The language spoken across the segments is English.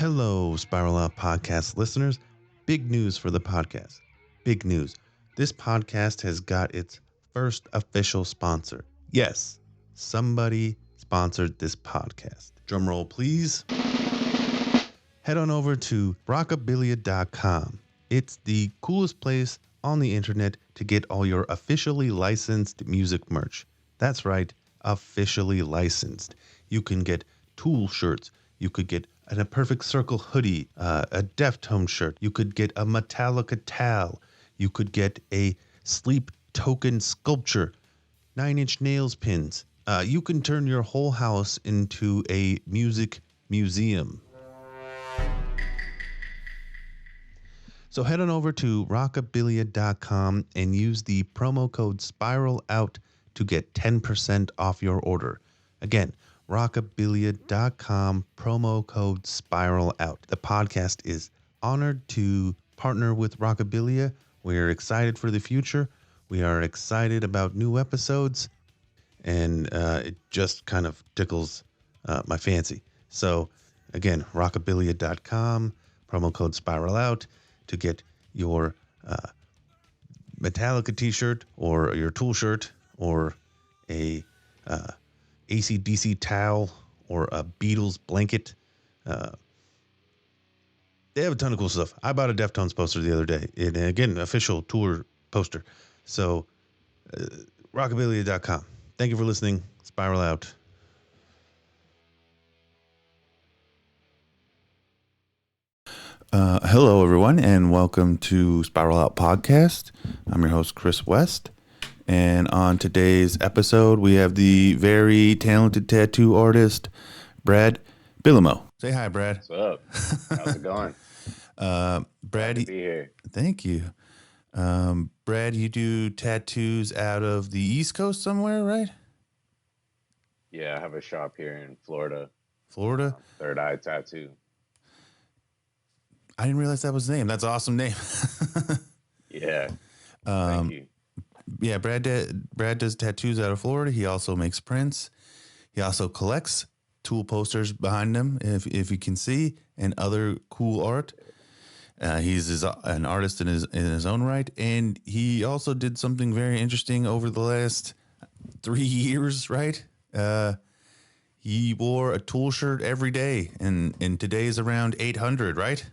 Hello, Spiral Out Podcast listeners. Big news for the podcast. Big news. This podcast has got its first official sponsor. Yes, somebody sponsored this podcast. Drumroll, please. Head on over to rockabilia.com. It's the coolest place on the internet to get all your officially licensed music merch. That's right, officially licensed. You can get Tool shirts. You could get a Perfect Circle hoodie, a Deftone shirt. You could get a Metallica towel. You could get a Sleep Token sculpture, 9-inch nails pins. You can turn your whole house into a music museum. So head on over to rockabilia.com and use the promo code SPIRALOUT to get 10% off your order. Again, rockabilia.com, promo code SPIRALOUT. The podcast is honored to partner with Rockabilia. We're excited for the future. We are excited about new episodes, and it just kind of tickles my fancy. So again, rockabilia.com, promo code SPIRALOUT to get your Metallica t-shirt or your Tool shirt or a AC/DC towel or a Beatles blanket. They have a ton of cool stuff. I bought a Deftones poster the other day. And again, official tour poster. So rockabilia.com. Thank you for listening. Spiral out. Hello, everyone, and welcome to Spiral Out Podcast. I'm your host, Chris West. And on today's episode, we have the very talented tattoo artist, Brad Bellomo. Say hi, Brad. What's up? How's it going? Brad, Glad to be here. Thank you. Brad, you do tattoos out of the East Coast somewhere, right? Yeah, I have a shop here in Florida. Florida? Third Eye Tattoo. I didn't realize that was the name. That's an awesome name. Yeah. Thank you. Yeah, Brad does tattoos out of Florida. He also makes prints. He also collects Tool posters behind him, if you can see, and other cool art. He's an artist in his own right, and he also did something very interesting over the last 3 years. Right? He wore a Tool shirt every day, and today is around 800. Right?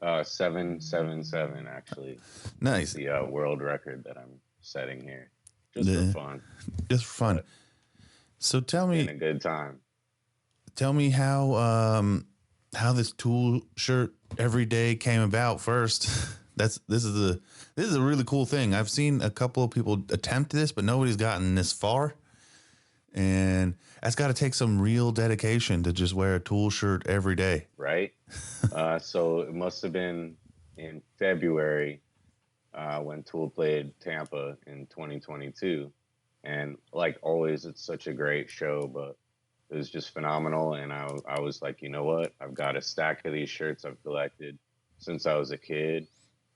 777 actually. Nice. The world record that I'm setting here, just for fun. Just for fun. So tell me, a good time. Tell me how this Tool shirt every day came about first. This is a really cool thing. I've seen a couple of people attempt this, but nobody's gotten this far. And that's got to take some real dedication to just wear a Tool shirt every day. Right. So it must have been in February when Tool played Tampa in 2022. And like always, it's such a great show, but it was just phenomenal. And I was like, you know what? I've got a stack of these shirts I've collected since I was a kid.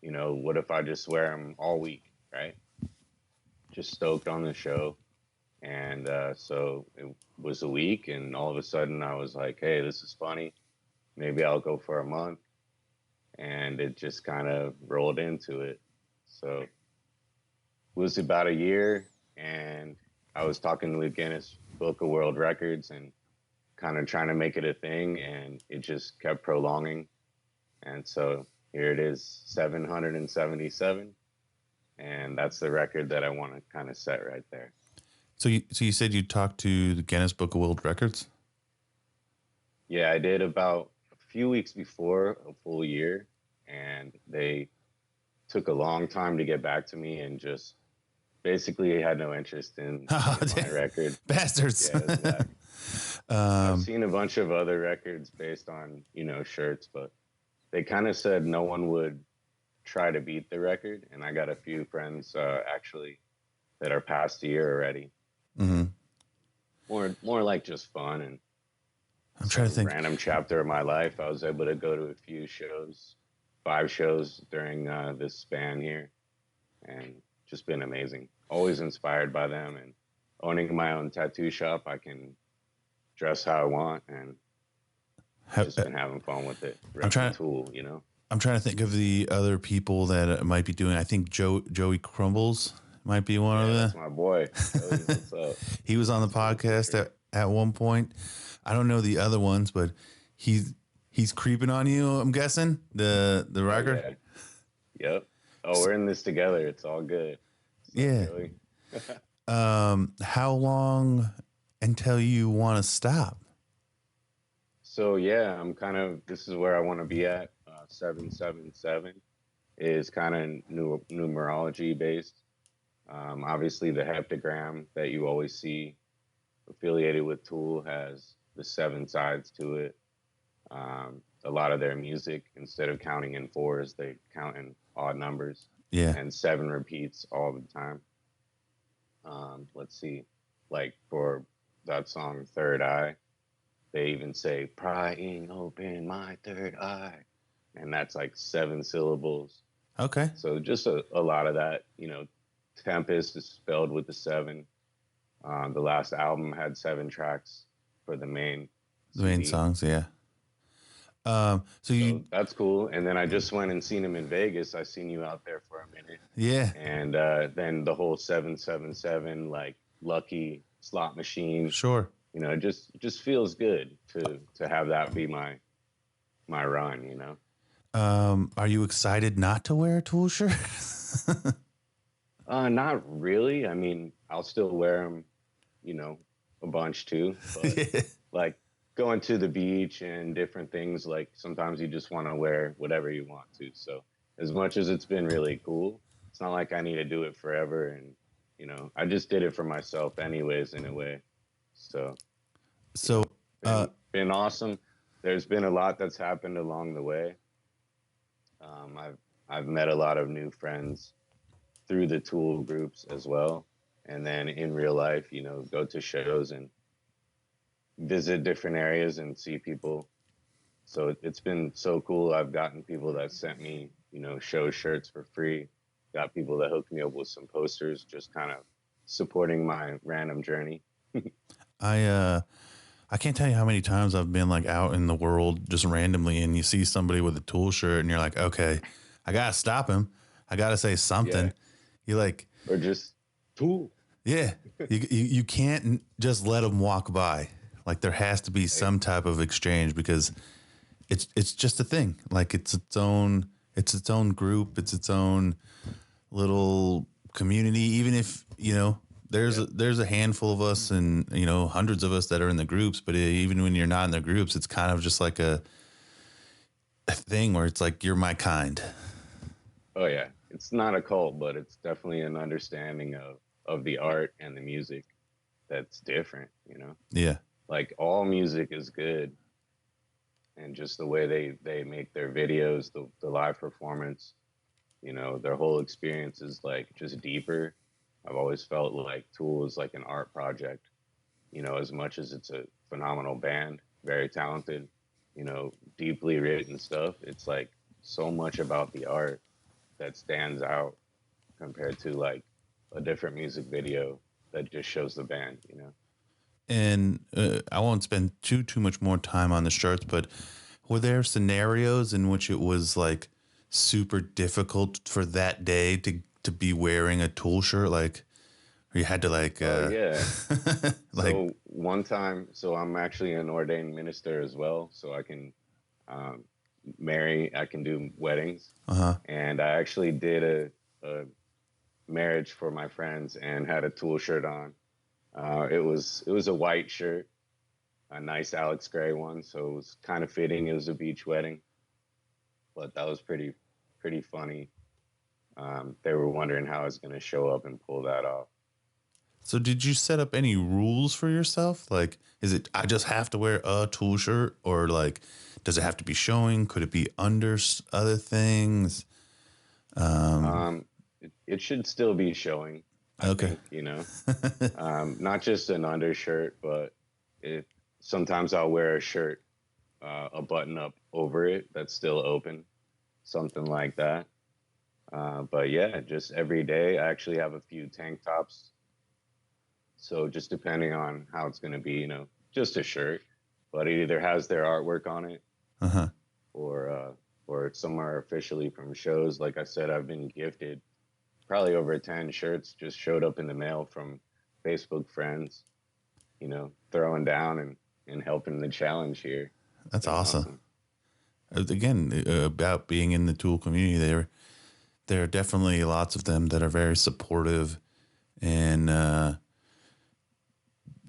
You know, what if I just wear them all week, right? Just stoked on the show. And so it was a week, and all of a sudden I was like, hey, this is funny. Maybe I'll go for a month. And it just kind of rolled into it. So it was about a year, and I was talking to the Guinness Book of World Records and kind of trying to make it a thing, and it just kept prolonging. And so here it is, 777. And that's the record that I want to kind of set right there. So you said you talked to the Guinness Book of World Records? Yeah, I did about a few weeks before a full year, and they took a long time to get back to me and just basically had no interest in my record. Bastards. Yeah, I've seen a bunch of other records based on, shirts, but they kind of said no one would try to beat the record. And I got a few friends actually that are past a year already. Mm-hmm. More like just fun, and I'm trying to think. Random chapter of my life. I was able to go to a few shows, 5 shows during this span here, and just been amazing. Always inspired by them, and owning my own tattoo shop, I can dress how I want. And Have, just been having fun with it, I'm repping trying. Tool, you know. I'm trying to think of the other people that might be doing. I think Joey Crumbles might be one of Yeah, the. that's my boy. Joey, what's up? He was on the That's cool for podcast sure. at one point. I don't know the other ones, but he's creeping on you. I'm guessing the Oh record. yeah. Yep. Oh, we're in this together. It's all good. What's up, Yeah. Joey? How long until you want to stop? So yeah, I'm kind of this is where I want to be at. 777 is kind of numerology based. Obviously, the heptagram that you always see affiliated with Tool has the seven sides to it. A lot of their music, instead of counting in fours, they count in odd numbers, Yeah. and seven repeats all the time. Let's see, like for that song Third Eye, they even say prying open my third eye, and that's like seven syllables. Okay. So just a lot of that, Tempest is spelled with the seven. The last album had seven tracks for the main The main CD. songs. Yeah. So you. So that's cool. And then I just went and seen him in Vegas. I seen you out there for a minute. Yeah. And then the whole 777 like lucky slot machine, Sure. it just feels good to have that be my run, Are you excited not to wear a Tool shirt? Not really. I mean, I'll still wear them, a bunch too, but Yeah. like going to the beach and different things, like sometimes you just want to wear whatever you want to. So as much as it's been really cool, it's not like I need to do it forever. And, I just did it for myself anyways, in a way. So, So, uh, been awesome. There's been a lot that's happened along the way. I've met a lot of new friends through the Tool groups as well. And then in real life, go to shows and visit different areas and see people. So it's been so cool. I've gotten people that sent me, show shirts for free. Got people that hooked me up with some posters, just kind of supporting my random journey. I can't tell you how many times I've been like out in the world just randomly, and you see somebody with a Tool shirt, and you're like, okay, I gotta stop him. I gotta say Yeah. something. You like, Or just Tool. yeah, you can't just let them walk by. Like there has to be Hey, some type of exchange because it's just a thing. Like it's its own group. It's its own little community. Even if yeah. there's a handful of us and hundreds of us that are in the groups, but even when you're not in the groups, it's kind of just like a thing where it's like you're my kind. Oh yeah. It's not a cult, but it's definitely an understanding of the art and the music that's different. Yeah. Like all music is good, and just the way they make their videos, the live performance, their whole experience is like just deeper. I've always felt like Tool is like an art project, as much as it's a phenomenal band, very talented, deeply written stuff. It's like so much about the art that stands out compared to like a different music video that just shows the band. And I won't spend too much more time on the shirts, but were there scenarios in which it was like super difficult for that day to be wearing a Tool shirt, like or you had to like Oh yeah. like So one time, so I'm actually an ordained minister as well, so I can um, I can do weddings, uh-huh. and I actually did a marriage for my friends and had a Tool shirt on. It was a white shirt, a nice Alex Gray one, so it was kind of fitting. It was a beach wedding, but that was pretty funny. They were wondering how I was going to show up and pull that off. So did you set up any rules for yourself? Like, is it I just have to wear a Tool shirt, or like, does it have to be showing? Could it be under other things? Um, It should still be showing, I okay. think. Not just an undershirt, but it sometimes I'll wear a shirt, a button up over it that's still open, something like that. But yeah, just every day. I actually have a few tank tops, so just depending on how it's going to be, just a shirt. but it either has their artwork on it Uh-huh. or it's somewhere officially from shows. Like I said, I've been gifted probably over 10 shirts just showed up in the mail from Facebook friends, throwing down and helping the challenge here. It's That's been awesome. awesome. Again, about being in the tool community, there are definitely lots of them that are very supportive, and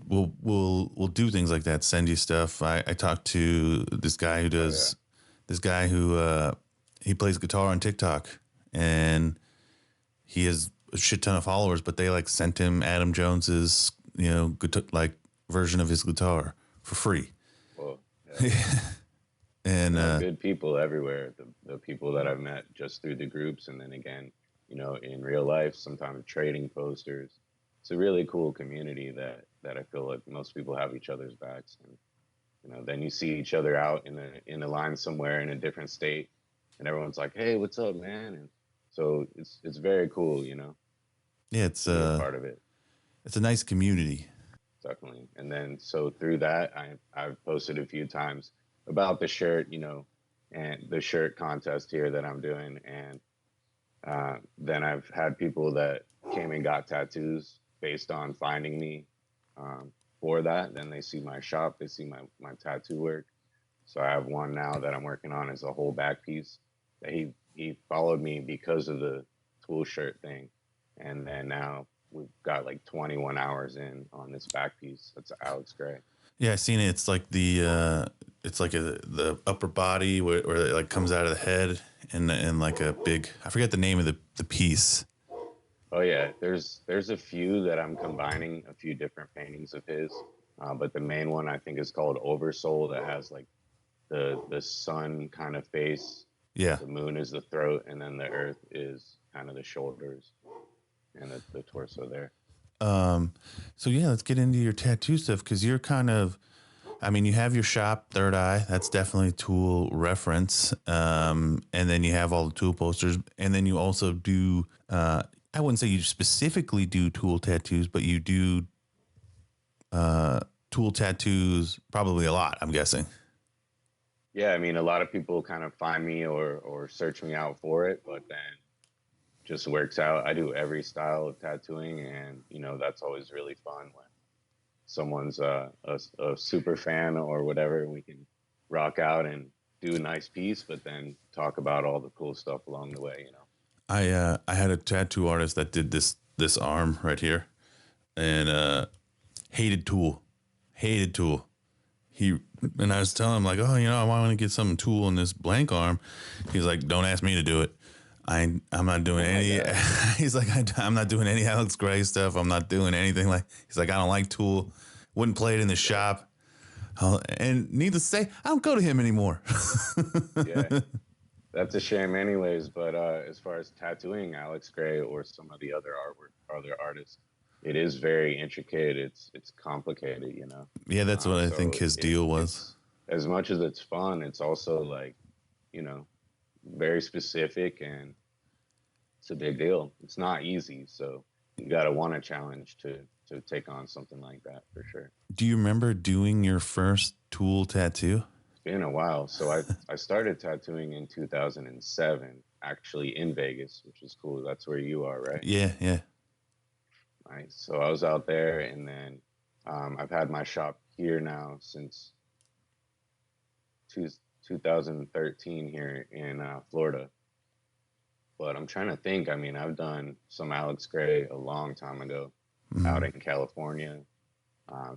we'll do things like that. Send you stuff. I talked to this guy who Oh yeah. does this guy who he plays guitar on TikTok, and he has a shit ton of followers, but they like sent him Adam Jones's guitar, like version of his guitar for free. Well, hell yeah. And Good people everywhere. The people that I've met just through the groups, and then again, in real life, sometimes trading posters. It's a really cool community that I feel like most people have each other's backs, and then you see each other out in a line somewhere in a different state, and everyone's like, "Hey, what's up, man?" And so it's very cool, yeah, to be a part of it. it's a nice community. Definitely. And then so through that, I've posted a few times about the shirt, and the shirt contest here that I'm doing, and then I've had people that came and got tattoos based on finding me for that. Then they see my shop, they see my tattoo work. So I have one now that I'm working on as a whole back piece. That he followed me because of the tool shirt thing, and then now we've got like 21 hours in on this back piece. That's Alex Gray. Yeah, I seen it. It's like the upper body where it like comes out of the head, and like a big, I forget the name of the piece. Oh yeah, there's a few that I'm combining, a few different paintings of his, but the main one I think is called Oversoul, that has like the sun kind of face, Yeah. the moon is the throat, and then the earth is kind of the shoulders and the torso there. So yeah, let's get into your tattoo stuff, because you're kind of, I mean, you have your shop, Third Eye. That's definitely tool reference. And then you have all the tool posters, and then you also do. I wouldn't say you specifically do tool tattoos, but you do tool tattoos probably a lot, I'm guessing. Yeah, I mean, a lot of people kind of find me or search me out for it, but then just works out. I do every style of tattooing, and that's always really fun when someone's a super fan or whatever. We can rock out and do a nice piece, but then talk about all the cool stuff along the way. I had a tattoo artist that did this arm right here, and hated tool, hated tool. He and I was telling him like, oh, I want to get some tool in this blank arm. He's like, don't ask me to do it. I'm not doing any. He's like, I'm not doing any Alex Gray stuff. I'm not doing anything like. He's like, I don't like tool. Wouldn't play it in the shop. And needless to say, I don't go to him anymore. Yeah, that's a shame, anyways. But as far as tattooing Alex Gray or some of the other artists, it is very intricate. It's complicated, Yeah, that's what I think So his deal was. it's as much as it's fun, it's also like, you know, very specific, and it's a big deal. It's not easy, so you got to want a challenge to take on something like that for sure. Do you remember doing your first tool tattoo? It's been a while. So I started tattooing in 2007, actually in Vegas, which is cool. That's where you are, right? Yeah, yeah. Right. So I was out there, and then I've had my shop here now since two, 2013 here in Florida. But I'm trying to think. I mean, I've done some Alex Gray a long time ago out in California.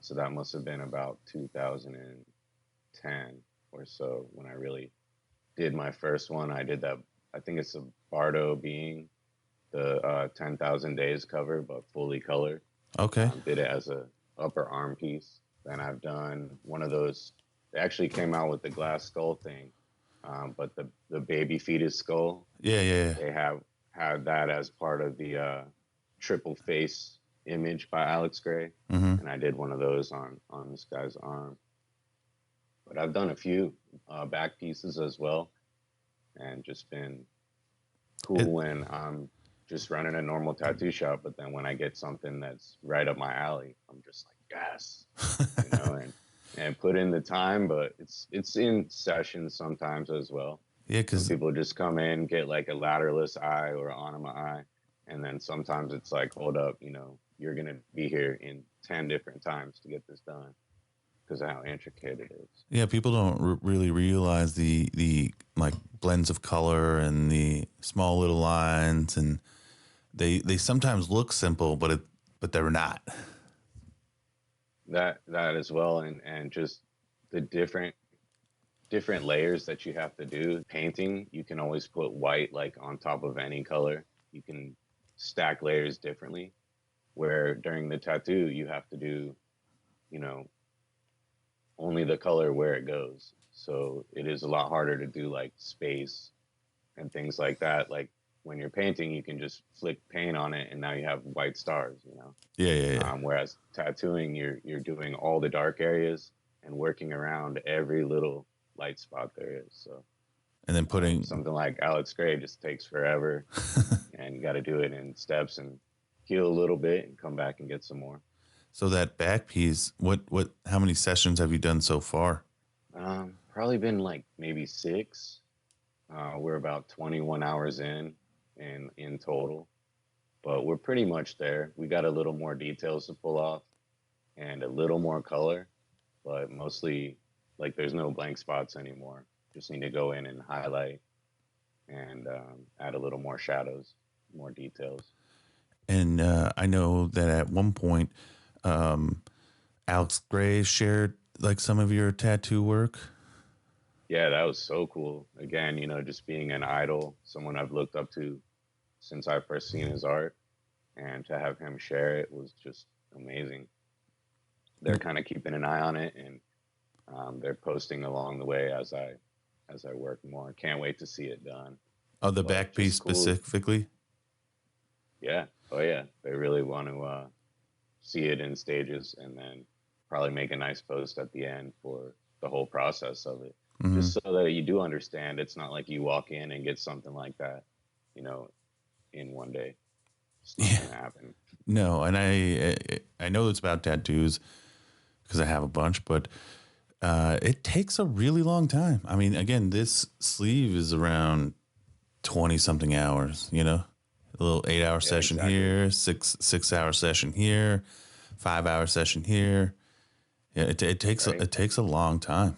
So that must have been about 2010 or so when I really did my first one. I did that. I think it's a Bardo being the 10,000 Days cover, but fully colored. Okay. Did it as a upper arm piece. Then I've done one of those. They actually came out with the glass skull thing, but the baby fetus skull. Yeah, yeah, yeah. They have had that as part of the triple face image by Alex Gray, and I did one of those on this guy's arm. But I've done a few back pieces as well, and just been cool when I'm just running a normal tattoo shop. But then when I get something that's right up my alley, I'm just like, yes, and and put in the time, but it's in sessions sometimes as well. Yeah, Some because people just come in, get like a lateralus eye or an anima eye, and then sometimes it's like, hold up, you're gonna be here in 10 different times to get this done because of how intricate it is. yeah, people don't really realize the like blends of color and the small little lines, and they sometimes look simple, but they're not. That as well, and just the different layers that you have to do. Painting, you can always put white like on top of any color. You can stack layers differently. Where during the tattoo, you have to do, you know, only the color where it goes. So it is a lot harder to do like space and things like that. Like when you're painting, you can just flick paint on it and now you have white stars. Yeah, yeah, yeah. Whereas tattooing, you're doing all the dark areas and working around every little light spot there is. So And then putting something like Alex Gray just takes forever, and you got to do it in steps and heal a little bit and come back and get some more. so that back piece. What? How many sessions have you done so far? Probably been like maybe six. We're about 21 hours in total, but we're pretty much there. We got a little more details to pull off and a little more color, but mostly like there's no blank spots anymore. Just need to go in and highlight and add a little more shadows, more details. And I know that at one point, um, Alex Gray shared like some of your tattoo work. Yeah, that was so cool. Again, just being an idol, someone I've looked up to since I first seen his art, and to have him share it was just amazing. They're kind of keeping an eye on it, and they're posting along the way as I work more. Can't wait to see it done. Oh, the But back piece just cool. specifically. Yeah. Oh yeah. They really want to see it in stages, and then probably make a nice post at the end for the whole process of it. Mm-hmm. Just so that you do understand, it's not like you walk in and get something like that, you know, in one day. It's not Yeah. going to happen. No, and I know it's about tattoos because I have a bunch, but it takes a really long time. I mean, again, this sleeve is around 20 something hours. A little 8 hour Yeah, session exactly. here, 6 hour session here, 5 hour session here. Yeah, it takes Right. it takes a long time.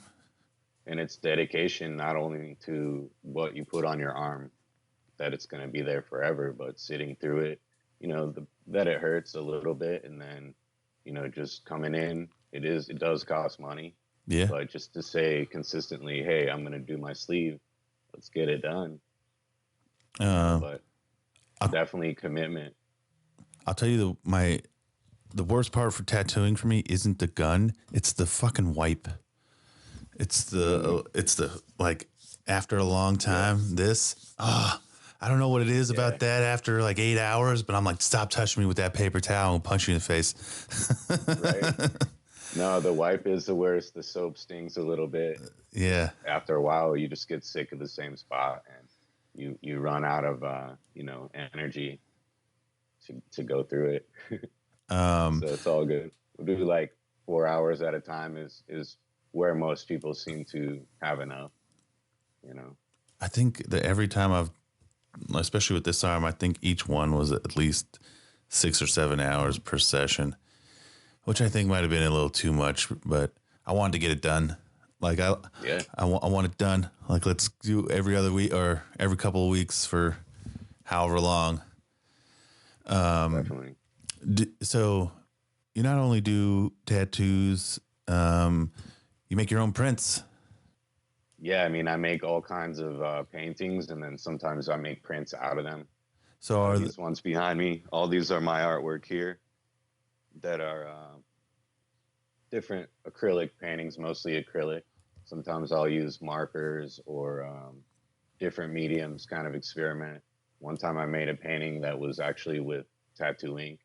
And it's dedication not only to what you put on your arm, that it's going to be there forever, but sitting through it, that it hurts a little bit. And then, just coming in, it does cost money, Yeah. but just to say consistently, hey, I'm going to do my sleeve, let's get it done, Uh, but I'll, definitely commitment. I'll tell you the worst part for tattooing for me isn't the gun; it's the fucking wipe. Mm, It's the like after a long time. yes. This I don't know what it is Yeah. about that after like 8 hours, but I'm like, stop touching me with that paper towel and punch you in the face. Right. No, the wipe is the worst. The soap stings a little bit. Yeah. Just after a while, you just get sick of the same spot, and you run out of energy to go through it. Um, So it's all good. We'll do like 4 hours at a time is where most people seem to have enough. You know. I think that every time especially with this arm, I think each one was at least 6 or 7 hours per session, which I think might have been a little too much, but I wanted to get it done. Like Yeah, I want it done. Like let's do every other week or every couple of weeks for however long. definitely. So you not only do tattoos, you make your own prints. Yeah, I mean, I make all kinds of paintings, and then sometimes I make prints out of them. So are These ones behind me, all these are my artwork here that are different acrylic paintings, mostly acrylic. Sometimes I'll use markers or different mediums, kind of experiment. One time I made a painting that was actually with tattoo ink,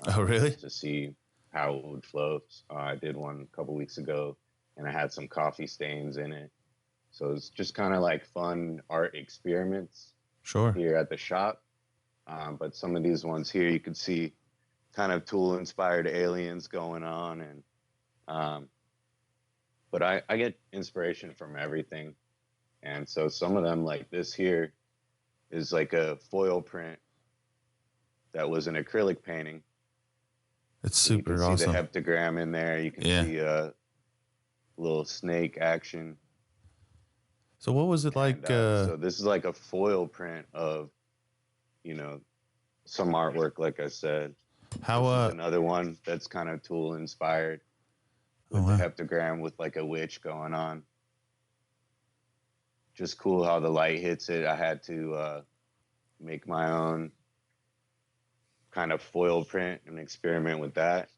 oh really? just to see how it would flow. I did one a couple weeks ago, and I had some coffee stains in it. So it's just kind of like fun art experiments Sure. here at the shop. But some of these ones here, you can see kind of tool inspired aliens going on, and um, But I get inspiration from everything. And so some of them, like this here, is like a foil print that was an acrylic painting. It's So you can super see the awesome. heptagram in there. You can Yeah. see a little snake action. So what was it And like? so this is like a foil print of, you know, some artwork, like I said. How? This is another one that's kind of tool inspired Oh with the wow. heptagram with like a witch going on. Just cool how the light hits it. I had to make my own kind of foil print and experiment with that.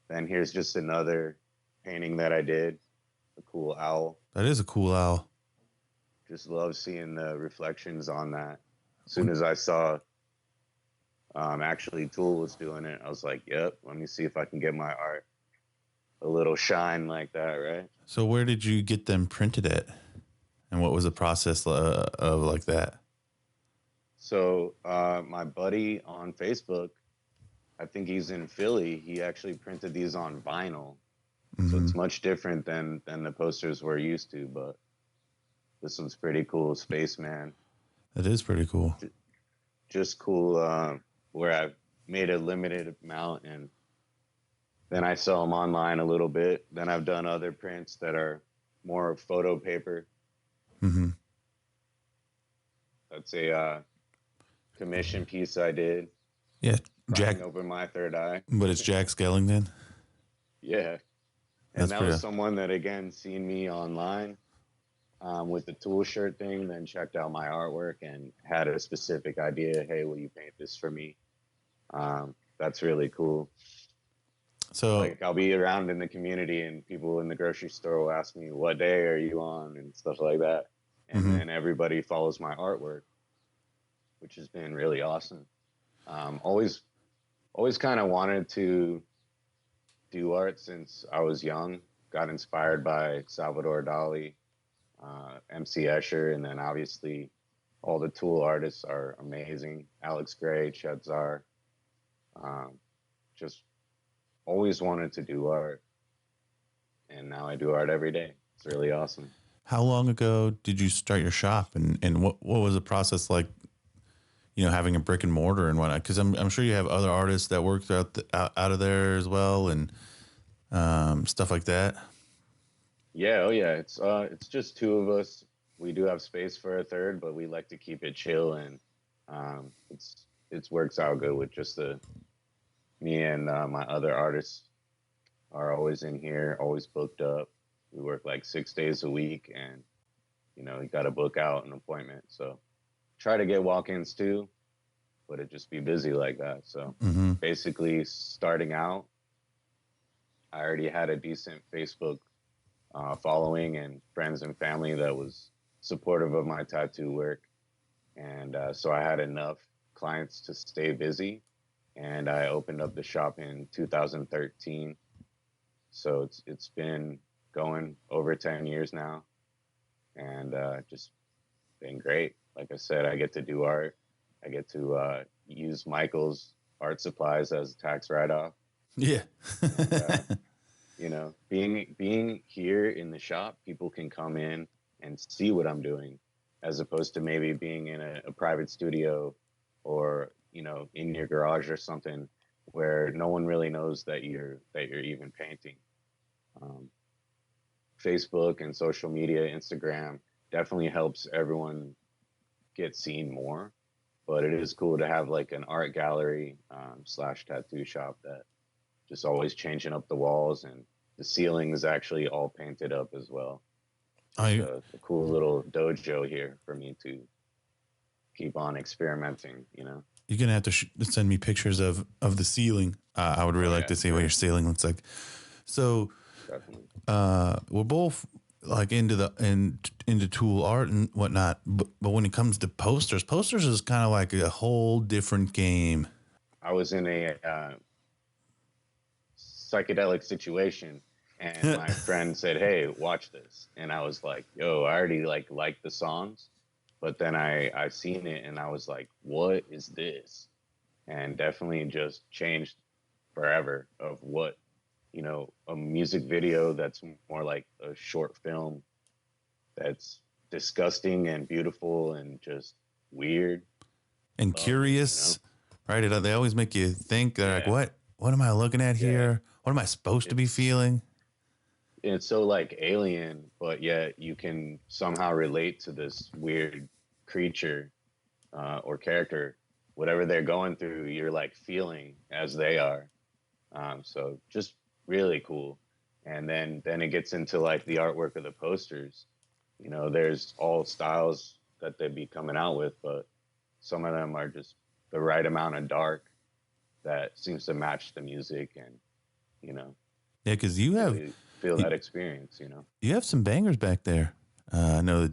Then here's just another painting that I did, a cool owl. That is a cool owl. Just love seeing the reflections on that. As soon as I saw actually Tool was doing it, I was like, yep, let me see if I can get my art a little shine like that, right? So where did you get them printed at? And what was the process of like that? So my buddy on Facebook, I think he's in Philly. He actually printed these on vinyl, so Mm-hmm. it's much different than the posters we're used to. But this one's pretty cool, Spaceman. That is pretty cool. Just cool. Where I've made a limited amount, and then I sell them online a little bit. Then I've done other prints that are more photo paper. Mm-hmm. That's a commission piece I did, Yeah, Jack. crying over my third eye. But it's Jack Skellington. Yeah. And That's that was pretty. someone that, again, seen me online with the tool shirt thing, then checked out my artwork and had a specific idea. Hey, will you paint this for me? That's really cool. So. Like, I'll be around in the community and people in the grocery store will ask me, what day are you on? And stuff like that. And Mm-hmm. then everybody follows my artwork, which has been really awesome. Always, always kind of wanted to do art since I was young. Got inspired by Salvador Dali, MC Escher, and then obviously all the Tool artists are amazing. Alex Gray, Chedzar. Um, just always wanted to do art, and now I do art every day. It's really awesome. How long ago did you start your shop, and what was the process like? You know, having a brick and mortar and whatnot. Because I'm sure you have other artists that work out of there as well, and stuff like that. Yeah, oh yeah. It's just two of us. We do have space for a third, but we like to keep it chill, and it's works out good with just the me and my other artists are always in here, always booked up. We work like 6 days a week, and you got to book out an appointment. So try to get walk-ins too, but it just be busy like that. So Mm-hmm. basically, starting out, I already had a decent Facebook following and friends and family that was supportive of my tattoo work, and so I had enough clients to stay busy. And I opened up the shop in 2013. So it's been going over 10 years now, and just been great. Like I said, I get to do art. I get to use Michael's art supplies as a tax write-off. Yeah. And being here in the shop, people can come in and see what I'm doing, as opposed to maybe being in a private studio or in your garage or something where no one really knows that you're even painting. Um, Facebook and social media, Instagram definitely helps everyone get seen more. But it is cool to have like an art gallery slash tattoo shop that just always changing up the walls, and the ceiling is actually all painted up as well. Just I a cool little dojo here for me to keep on experimenting. You're gonna have to send me pictures of the ceiling. I would really Oh like yeah, to see what your sure, ceiling looks like. So definitely. we're both like into tool art and whatnot, but when it comes to posters is kind of like a whole different game. I was in a psychedelic situation, and my friend said, "Hey, watch this," and I was like, "Yo, I already like the songs," but then I seen it and I was like, "What is this?" And definitely just changed forever of what a music video that's more like a short film that's disgusting and beautiful and just weird. And Love it, curious, right? They always make you think. They're like, Yeah, what am I looking at yeah. here? What am I supposed to be It's feeling? it's so like alien, but yet you can somehow relate to this weird creature or character, whatever they're going through. You're like feeling as they are. So just really cool. And then it gets into like the artwork of the posters. There's all styles that they'd be coming out with, but some of them are just the right amount of dark that seems to match the music and, you know, Yeah, because you have really feel you, that experience. you have some bangers back there. I know Hey,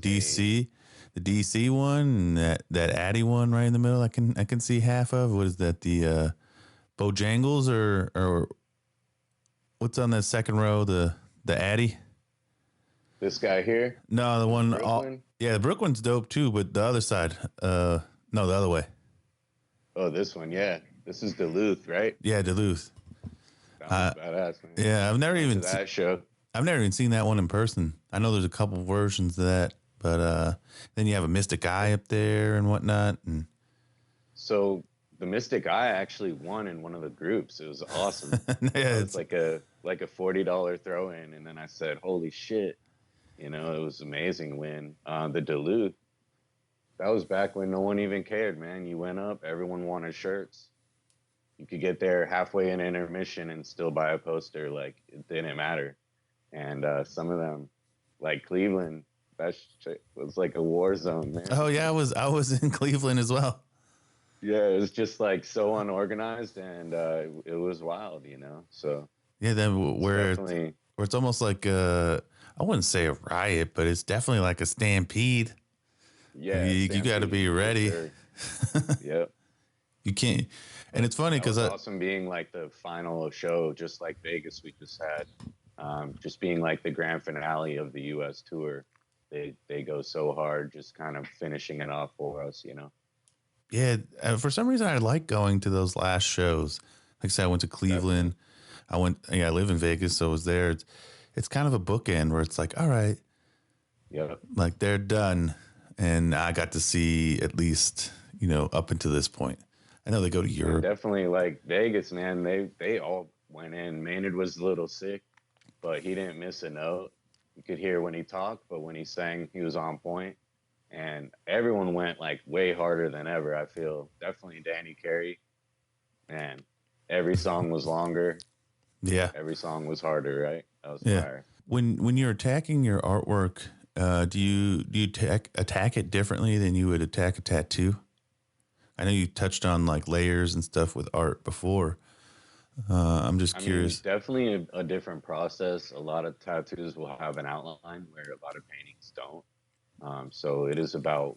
the DC one, and that Addy one right in the middle. I can see half of. What is that? The Bojangles or what's on that second row? The Addy. this guy here, No, the the one. Brooklyn. Yeah, the Brook one's dope too, but the other side. No, the other way. Oh, this one, yeah. This is Duluth, right? Yeah, Duluth. That one's Uh, badass, man. yeah, I went to that show. I've never even seen that one in person. I know there's a couple versions of that, but then you have a Mystic Eye up there and whatnot. And So the Mystic Eye actually won in one of the groups. It was awesome. yeah, That was like a $40 throw in, and then I said, "Holy shit!" It was amazing win. The Duluth, that was back when no one even cared, man. You went up, everyone wanted shirts. You could get there halfway in intermission and still buy a poster. Like it didn't matter. And some of them, like Cleveland, that shit was like a war zone, man. oh yeah, I was in Cleveland as well. Yeah, it was just like so unorganized, and it was wild. So Yeah, then it's definitely, where it's almost like I wouldn't say a riot, but it's definitely like a stampede. Like, yeah, you got to be Stampede for ready. sure. Yep. You can't, and But it's funny that because was awesome being like the final show, just like Vegas we just had. Just being like the grand finale of the U.S. tour. They go so hard, just kind of finishing it off for us. yeah, for some reason I like going to those last shows. Like I said, I went to Definitely. Cleveland. I live in Vegas, so I was there. It's kind of a bookend where it's like, all right, Yep. like they're done, and I got to see at least up until this point. I know they go to And Europe. definitely like Vegas, man. They all went in. Maynard was a little sick, but he didn't miss a note. You could hear when he talked, but when he sang, he was on point. And everyone went like way harder than ever. I feel definitely Danny Carey, man. Every song was longer. Yeah, Every song was harder. Right? That was yeah. fire. When you're attacking your artwork, do you attack it differently than you would attack a tattoo? I know you touched on like layers and stuff with art before. I'm just I mean, curious. definitely a different process. A lot of tattoos will have an outline where a lot of paintings don't. So it is about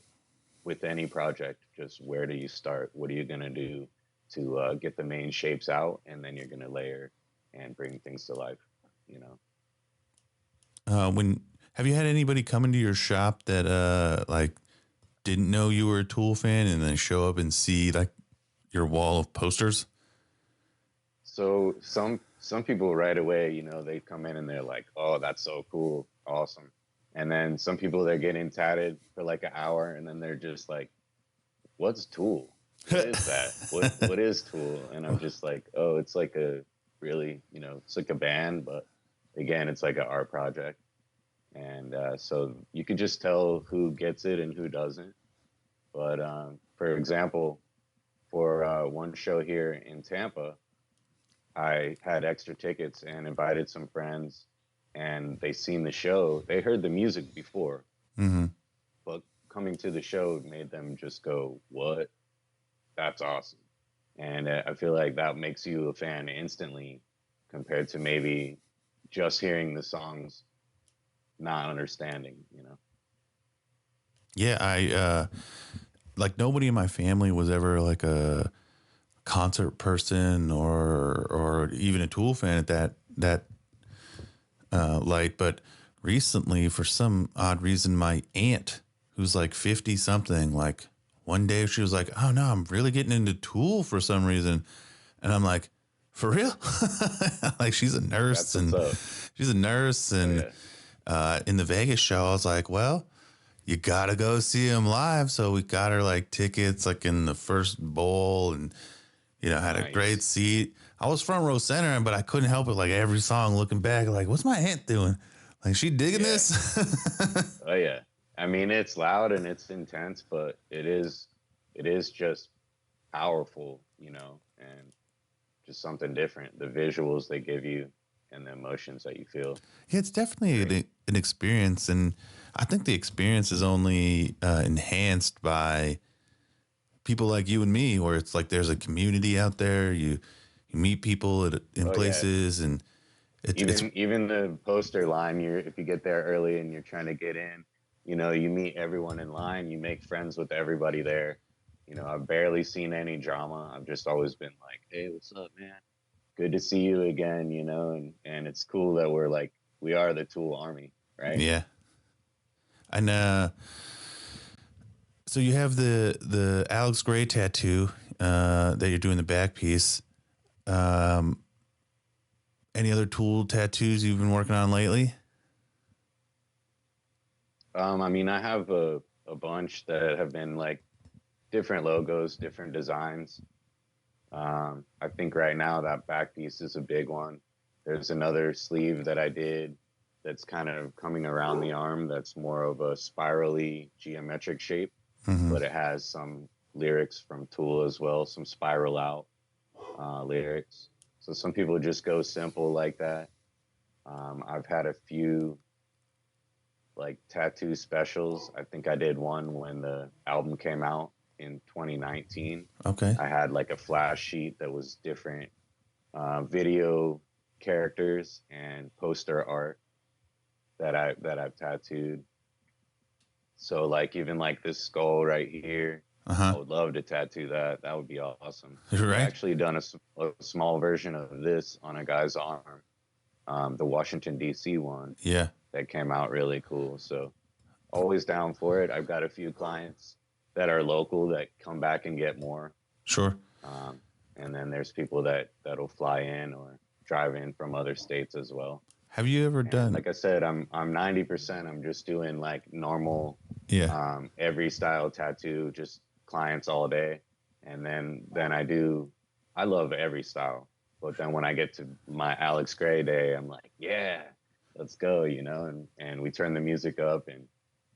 with any project, just where do you start? What are you gonna do to get the main shapes out, and then you're gonna layer and bring things to life. You know. When have you had anybody come into your shop that like didn't know you were a Tool fan and then show up and see like your wall of posters? So some people right away, they come in and they're like, "Oh, that's so cool, awesome." And then some people they're getting tatted for like an hour, and then they're just like, "What's Tool? What is that? What is Tool?" And I'm just like, "Oh, it's like a really, it's like a band, but again, it's like an art project." And so you could just tell who gets it and who doesn't. But for example, for one show here in Tampa, I had extra tickets and invited some friends, and they seen the show. They heard the music before, Mm-hmm. but coming to the show made them just go, "What? That's awesome!" And I feel like that makes you a fan instantly, compared to maybe just hearing the songs, not understanding. Yeah, I like nobody in my family was ever like a concert person or even a Tool fan at that light. But recently, for some odd reason, my aunt, who's like 50 something, like one day she was like, "Oh no, I'm really getting into Tool for some reason," and I'm like, For real? Like she's a nurse That's what's up. Oh and yeah. in the Vegas show, I was like, well, you gotta go see him live. So we got her like tickets like in the first bowl and had a great Nice. seat. I was front row center, but I couldn't help it. Like every song, looking back, like, what's my aunt doing? Like, she digging Yeah. this? Oh yeah. I mean, it's loud and it's intense, but it is just powerful, and just something different. The visuals they give you and the emotions that you feel. Yeah, it's It's definitely great. an experience, and I think the experience is only enhanced by people like you and me, where it's like there's a community out there. You meet people in Oh yeah. places, and it's Even the poster line, if you get there early and you're trying to get in, you meet everyone in line, you make friends with everybody there. I've barely seen any drama. I've just always been like, "Hey, what's up, man? Good to see you again," and it's cool that we are the Tool Army, right? yeah. And so you have the Alex Gray tattoo that you're doing the back piece. Um, any other Tool tattoos you've been working on lately? I mean, I have a bunch that have been like different logos, different designs. I think right now that back piece is a big one. There's another sleeve that I did that's kind of coming around the arm that's more of a spirally geometric shape, Mm-hmm. but it has some lyrics from Tool as well, some spiral out lyrics. So some people just go simple like that. I've had a few like tattoo specials. I think I did one when the album came out in 2019. Okay. I had like a flash sheet that was different video characters and poster art that I've tattooed. So like even like this skull right here, Uh I huh. would love to tattoo that. That would be awesome. You're I've right. actually done a small version of this on a guy's arm, the Washington D.C. one Yeah. that came out really cool. So always down for it. I've got a few clients that are local that come back and get more. Sure. Um, and then there's people that'll fly in or drive in from other states as well. Have you ever And done? like I said, I'm 90%. I'm just doing like normal, Yeah. every style tattoo, just clients all day. And then I love every style. But then when I get to my Alex Gray day, I'm like, yeah, let's go, and we turn the music up and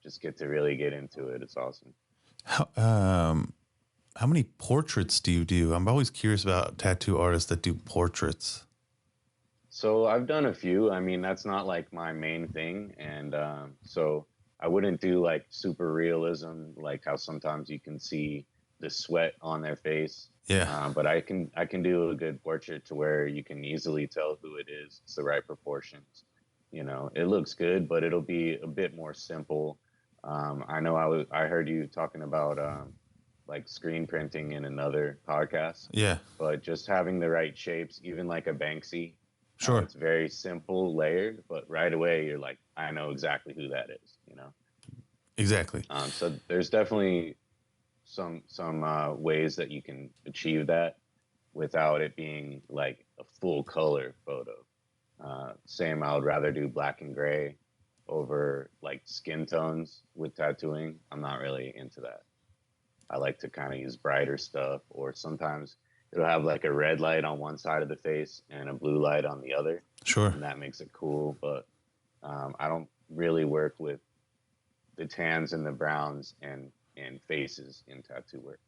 just get to really get into it. It's awesome. How um how many portraits do you do? I'm always curious about tattoo artists that do portraits. So I've done a few. I mean, that's not like my main thing, and so I wouldn't do like super realism, like how sometimes you can see the sweat on their face. Yeah. But I can do a good portrait to where you can easily tell who it is. It's the right proportions. It looks good, but it'll be a bit more simple. I know I heard you talking about like screen printing in another podcast, Yeah. but just having the right shapes, even like a Banksy, how Sure. it's very simple, layered, but right away you're like, I know exactly who that is. Exactly. So there's definitely some ways that you can achieve that without it being like a full color photo. Same, I would rather do black and gray over like skin tones with tattooing. I'm not really into that. I like to kind of use brighter stuff, or sometimes it'll have like a red light on one side of the face and a blue light on the other, Sure. and that makes it cool. But I don't really work with the tans and the browns and faces in tattoo work.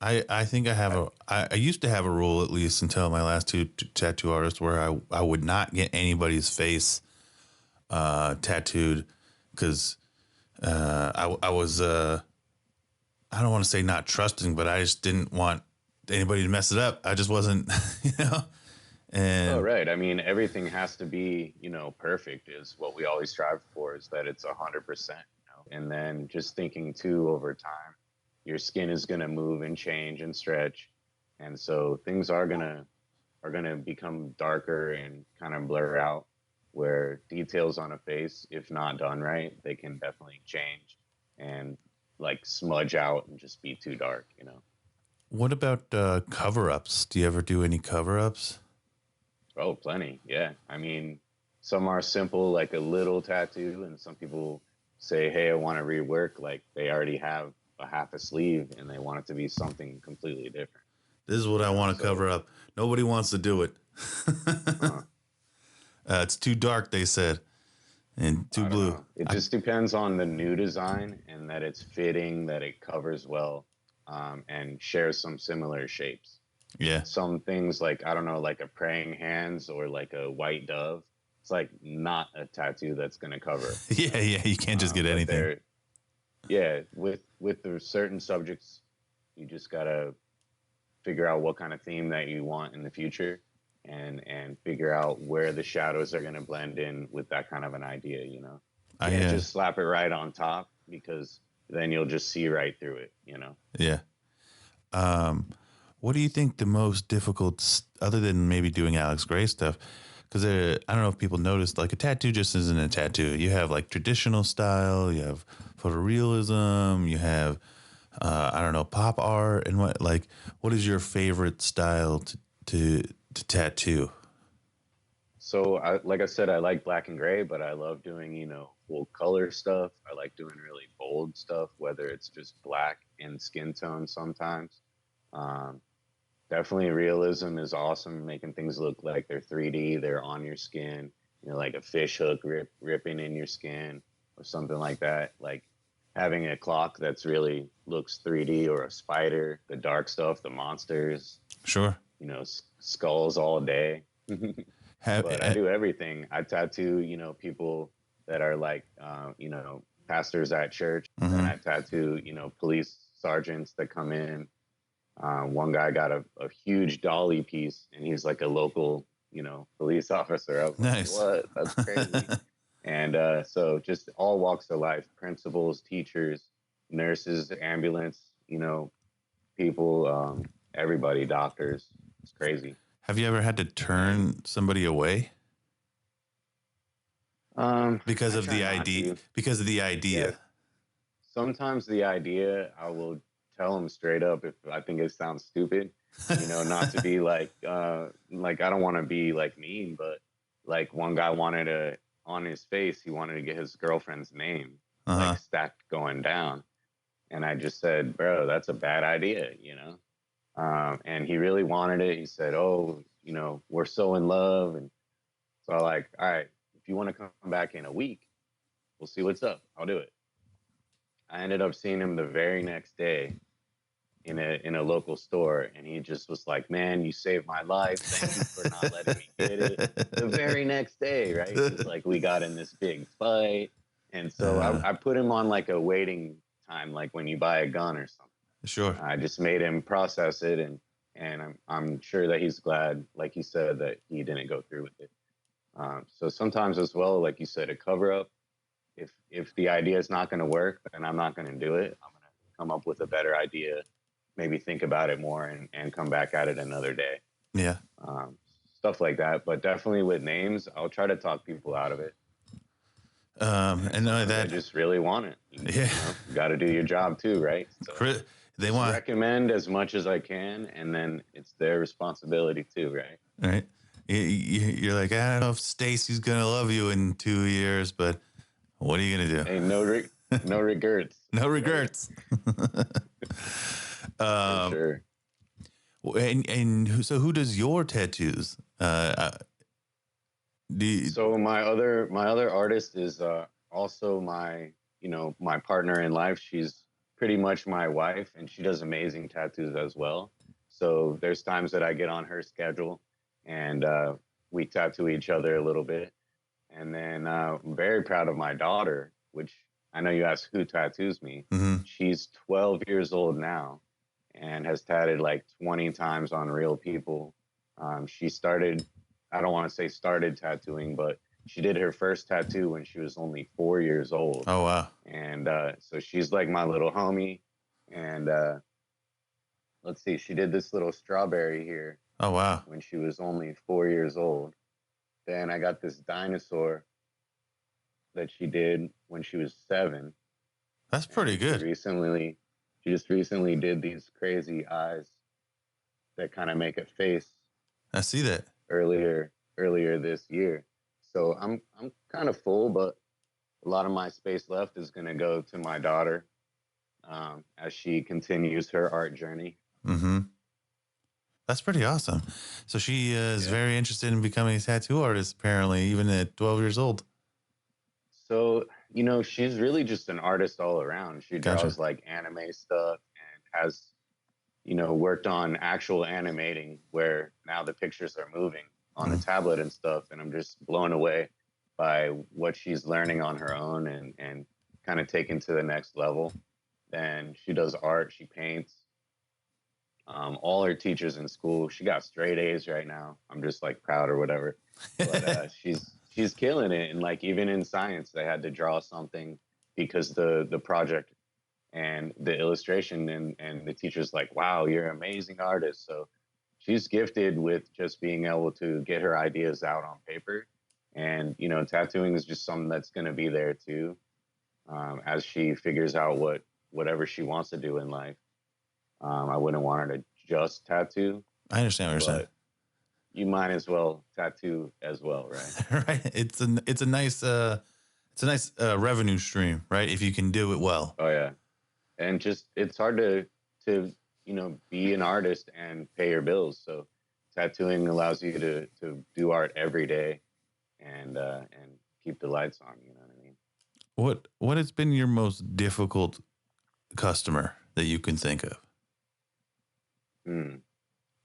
I think I have I, I used to have a rule, at least until my last two tattoo artists, where I would not get anybody's face tattooed because I was I don't want to say not trusting, but I just didn't want anybody to mess it up. I just wasn't, you know. oh And right, I mean everything has to be perfect is what we always strive for, is that it's 100%. And then just thinking too, over time your skin is going to move and change and stretch, and so things are going to become darker and kind of blur out, where details on a face, if not done right, they can definitely change and like smudge out and just be too dark. what about cover ups? Do you ever do any cover ups? Oh, plenty. Yeah. I mean, some are simple, like a little tattoo, and some people say, "Hey, I want to rework." Like they already have a half a sleeve, and they want it to be something completely different. This is what I want to So, cover up. Nobody wants to do it. uh, It's too dark, they said, and too I don't blue. know. It just depends on the new design and that it's fitting, that it covers well, and shares some similar shapes. Yeah. Some things like, I don't know, like a praying hands or like a white dove. It's like not a tattoo that's gonna cover, you Yeah, know. yeah. You can't just get But anything. they're, yeah, with the certain subjects, you just gotta figure out what kind of theme that you want in the future, and figure out where the shadows are gonna blend in with that kind of an idea. You know, you I can't just slap it right on top because then you'll just see right through it. You know. Yeah. Um, what do you think the most difficult, other than maybe doing Alex Gray stuff? Because I don't know if people noticed, like a tattoo just isn't a tattoo. You have like traditional style, you have photorealism, you have I don't know, pop art, and what is your favorite style to to tattoo? So, like I said, I like black and gray, but I love doing, full color stuff. I like doing really bold stuff, whether it's just black and skin tone sometimes. Um, Definitely realism is awesome, making things look like they're 3D, they're on your skin, like a fish hook ripping in your skin or something like that. Like having a clock that's really looks 3D, or a spider, the dark stuff, the monsters, Sure. skulls all day. Have But I do everything. I tattoo, people that are like, pastors at church. Then mhm. I tattoo, police sergeants that come in. One guy got a huge dolly piece, and he's like a local, police officer. I was like, Nice. what? That's crazy. And so just all walks of life, principals, teachers, nurses, ambulance, people, everybody, doctors. It's crazy. Have you ever had to And turn somebody away because I of try the not idea? to. Because of the Yeah, idea. sometimes the idea, I will tell them straight up if I think it sounds stupid, not to be like I don't want to be like mean, but like one guy wanted to, on his face, he wanted to get his girlfriend's name Uh like huh. stacked going down. And I just said, bro, that's a bad idea. And he really wanted it. He said, oh, we're so in love. And so I like, all right, if you want to come back in a week, we'll see what's up. I'll do it. I ended up seeing him the very next day in a local store, and he just was like, "Man, you saved my life. Thank you for not letting me get it." The very next day, right? He's like, "We got in this big fight," and so uh, I put him on like a waiting time, like when you buy a gun or something. sure. I just made him process it, and I'm sure that he's glad, like you said, that he didn't go through with it. So sometimes as well, like you said, a cover up. If the idea is not going to work, then I'm not going to do it. I'm going to come up with a better idea, maybe think about it more, and come back at it another day. Yeah. Um, Stuff like that. But definitely with names, I'll try to talk people out of it. And And sometimes they that, just really want it. yeah. You got to do your job too, right? So They just want, recommend as much as I can, and then it's their responsibility too, right? right? You're like, I don't know if Stacy's gonna love you in 2 years, but what are you gonna Hey, do? no regrets, No right? regrets. For um, sure. so who does your tattoos? Do you, So my other artist is also my partner in life. She's pretty much my wife, and she does amazing tattoos as well. So there's times that I get on her schedule, and we tattoo each other a little bit. And then I'm very proud of my daughter, which I know you asked who tattoos me. mhm. She's 12 years old now and has tatted like 20 times on real people. She started, I don't want to say started tattooing, but she did her first tattoo when she was only 4 years old. Oh wow. And so she's like my little homie. And let's see, she did this little strawberry here Oh wow. when she was only 4 years old. Then I got this dinosaur that she did when she was 7. That's pretty And good. she just recently did these crazy eyes that kind of make a face I see that. earlier. earlier this year. So I'm kind of full, but a lot of my space left is going to go to my daughter as she continues her art journey. Mm-hmm. That's pretty awesome. So she is Yeah. very interested in becoming a tattoo artist, apparently, even at 12 years old. So, she's really just an artist all around. She Gotcha. draws like anime stuff and has, worked on actual animating where now the pictures are moving on the Mm. tablet and stuff. And I'm just blown away by what she's learning on her own and kind of taken to the next level. And she does art, she paints. All her teachers in school, she got straight A's right now. I'm just like proud or whatever. But she's killing it. And like even in science, they had to draw something because the project and the illustration and the teacher's like, wow, you're an amazing artist. So she's gifted with just being able to get her ideas out on paper. And tattooing is just something that's going to be there too, as she figures out whatever she wants to do in life. I wouldn't want her to just tattoo, I understand what you're saying. but you might as well tattoo as well, right? Right. It's a nice revenue stream, right? If you can do it well. Oh yeah, and just it's hard to be an artist and pay your bills. So tattooing allows you to do art every day and keep the lights on. You know what I mean? What has been your most difficult customer that you can think of? Hmm.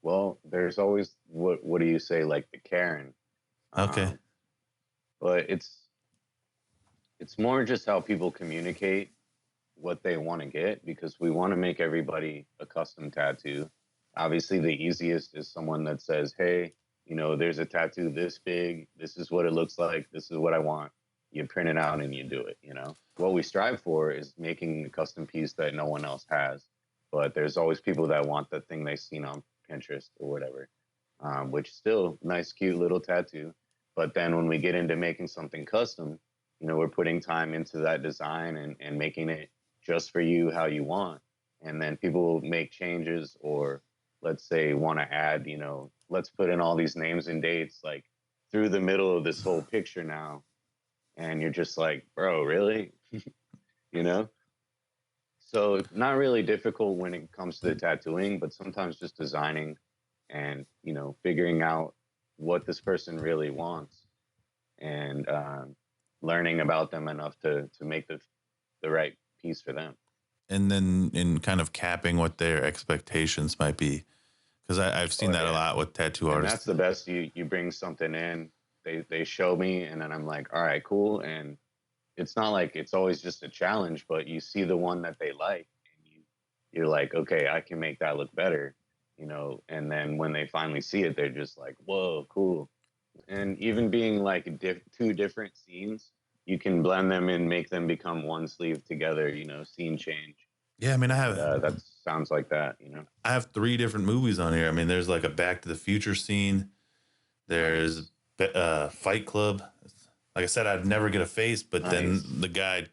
Well, there's always what do you say, like the Karen, Okay. um, but it's more just how people communicate what they want to get because we want to make everybody a custom tattoo. Obviously, the easiest is someone that says, "Hey, there's a tattoo this big. This is what it looks like. This is what I want." You print it out and you do it. What we strive for is making a custom piece that no one else has. But there's always people that want the thing they've seen on Pinterest or whatever, which still nice, cute little tattoo. But then when we get into making something custom, we're putting time into that design and making it just for you how you want. And then people will make changes or let's say want to add, let's put in all these names and dates like through the middle of this whole picture now. And you're just like, bro, really? you know? So not really difficult when it comes to the tattooing, but sometimes just designing and, figuring out what this person really wants and learning about them enough to make the right piece for them. And then in kind of capping what their expectations might be, because I've seen Oh that a yeah. lot with tattoo And that's artists. the best. You bring something in, they show me, and then I'm like, all right, cool. And it's not like it's always just a challenge, but you see the one that they like, and you're like, okay, I can make that look better, And then when they finally see it, they're just like, whoa, cool. And even being like two different scenes, you can blend them and make them become one sleeve together, scene change. Yeah, I mean, And that sounds like that. I have 3 different movies on here. I mean, there's like a Back to the Future scene. There's Nice. Fight Club. Like I said, I'd never get a face, but then Nice. the guy,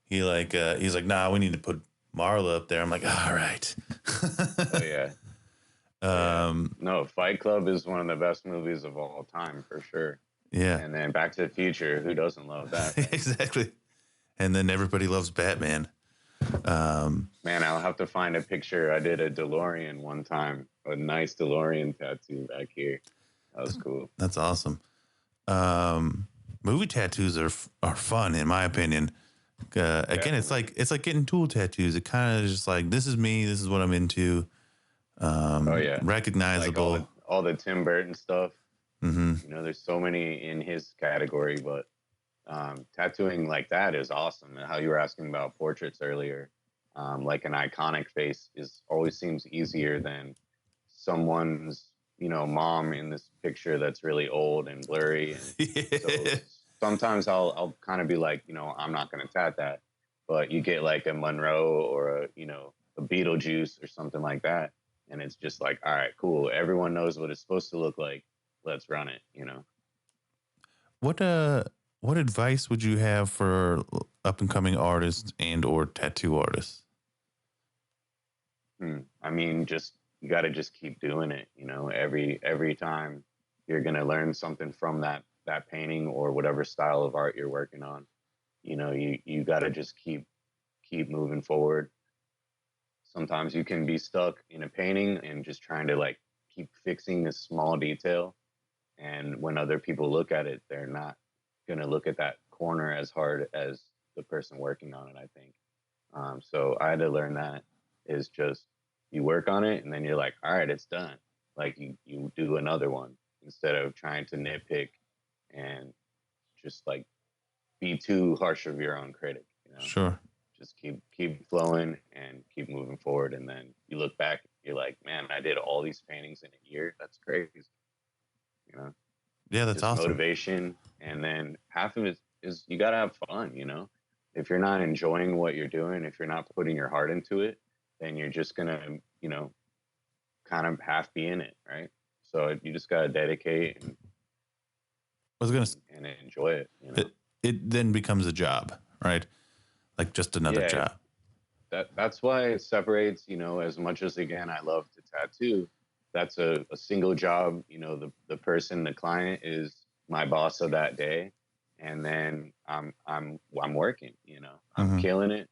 he's like, nah, we need to put Marla up there. I'm like, all right. Oh yeah. Oh yeah. No, Fight Club is one of the best movies of all time for sure. Yeah, And then Back to the Future, who doesn't love that, right? exactly. And then everybody loves Batman. Man, I'll have to find a picture. I did a DeLorean one time, a nice DeLorean tattoo back here. That was cool. That's awesome. Um, Movie tattoos are fun in my opinion. Again, Definitely. it's like getting tool tattoos. It kind of just like this is me. This is what I'm into. Oh yeah. Like Recognizable. all the Tim Burton stuff. Mm-hmm. There's so many in his category, but tattooing like that is awesome. And how you were asking about portraits earlier, like an iconic face is always seems easier than someone's mom in this picture that's really old and blurry. And so Yeah. sometimes I'll kind of be like, I'm not going to tat that, but you get like a Monroe or a Beetlejuice or something like that, and it's just like, all right, cool, everyone knows what it's supposed to look like, let's run it. What uh what advice would you have for up and coming artists and or tattoo artists? I mean, just you got to just keep doing it. Every time you're going to learn something from that painting or whatever style of art you're working on. You got to just keep moving forward. Sometimes you can be stuck in a painting and just trying to like keep fixing this small detail, and when other people look at it, they're not going to look at that corner as hard as the person working on it, I think. So I had to learn that is just you work on it and then you're like, all right, it's done. Like you do another one instead of trying to nitpick and just like be too harsh of your own critic, you know. Sure. Just keep flowing and keep moving forward, and then you look back, you're like, man, I did all these paintings in a year. That's crazy, you know. Yeah, that's Just awesome. motivation, and then half of it is you got to have fun, you know. If you're not enjoying what you're doing, if you're not putting your heart into it, then you're just gonna, you know, kind of half be in it, right? So you just got to dedicate I was gonna and enjoy it, you know. that it then becomes a job, right? Like just another Yeah, job. that's why it separates, you know. As much as, again, I love to tattoo, that's a single job, you know. The person, the client, is my boss of that day, and then I'm working, you know. I'm Mm-hmm. killing it,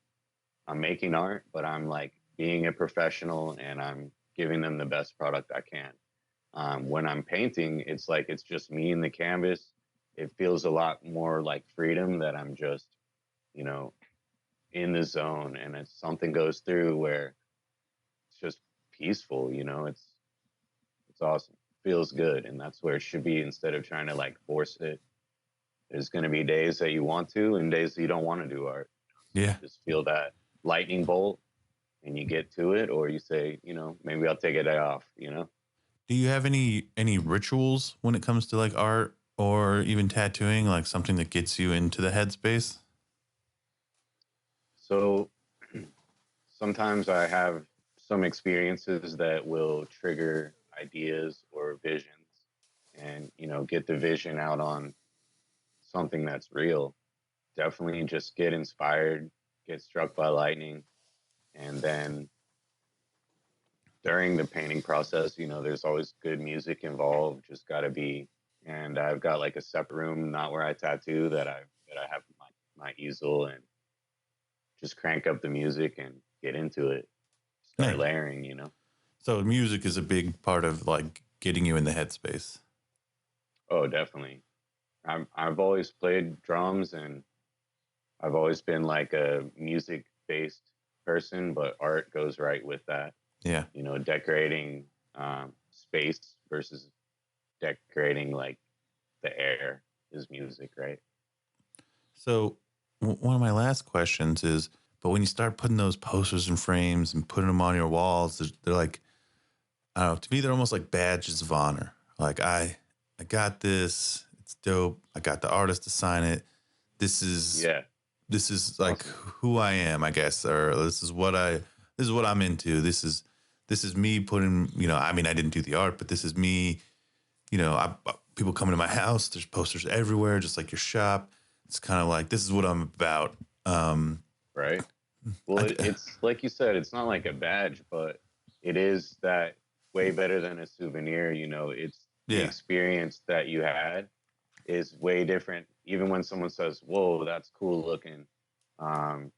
I'm making art, but I'm like being a professional and I'm giving them the best product I can. When I'm painting, it's like it's just me and the canvas. It feels a lot more like freedom, that I'm just, you know, in the zone, and if something goes through where it's just peaceful, you know, it's awesome. Feels good, and that's where it should be, instead of trying to like force it. There's going to be days that you want to and days that you don't want to do art. So Yeah. you just feel that lightning bolt and you get to it, or you say, you know, maybe I'll take a day off, you know. Do you have any rituals when it comes to like art or even tattooing, like something that gets you into the headspace? So sometimes I have some experiences that will trigger ideas or visions, and, you know, get the vision out on something that's real. Definitely just get inspired, get struck by lightning, and then during the painting process, you know, there's always good music involved. Just got to be. And I've got like a separate room, not where I tattoo, that I have my easel, and just crank up the music and get into it. Start Nice. layering, you know. So music is a big part of like getting you in the headspace. Oh, definitely. I've always played drums, and I've always been like a music based person, but art goes right with that. Yeah. You know, decorating space versus decorating like the air is music, right? So one of my last questions is, but when you start putting those posters and frames and putting them on your walls, they're like, I don't know, to me, they're almost like badges of honor. Like I got this. It's dope. I got the artist to sign it. This is Yeah, this is like awesome. who I am, I guess, or this is what I'm into. This is me putting, you know, I mean, I didn't do the art, but this is me, you know, people coming to my house. There's posters everywhere, just like your shop. It's kind of like this is what I'm about. Um, Right. Well, I, it's like you said, it's not like a badge, but it is that way better than a souvenir. You know, it's the yeah, experience that you had is way different. Even when someone says, "Whoa, that's cool looking," um,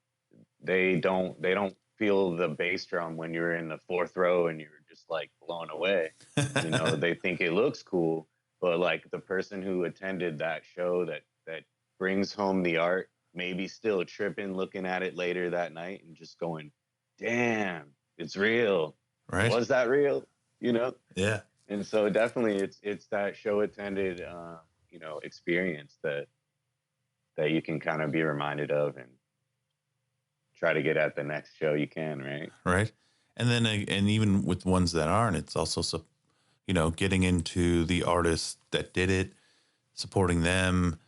they don't feel the bass drum when you're in the fourth row and you're just like blown away. You know, they think it looks cool, but like the person who attended that show, that brings home the art, maybe still tripping, looking at it later that night and just going, "Damn, it's real. right, Was that real?" You know. yeah. And so definitely, it's that show attended, you know, experience that you can kind of be reminded of and try to get at the next show you can, right? Right. And then, and even with ones that aren't, it's also, you know, getting into the artists that did it, supporting them,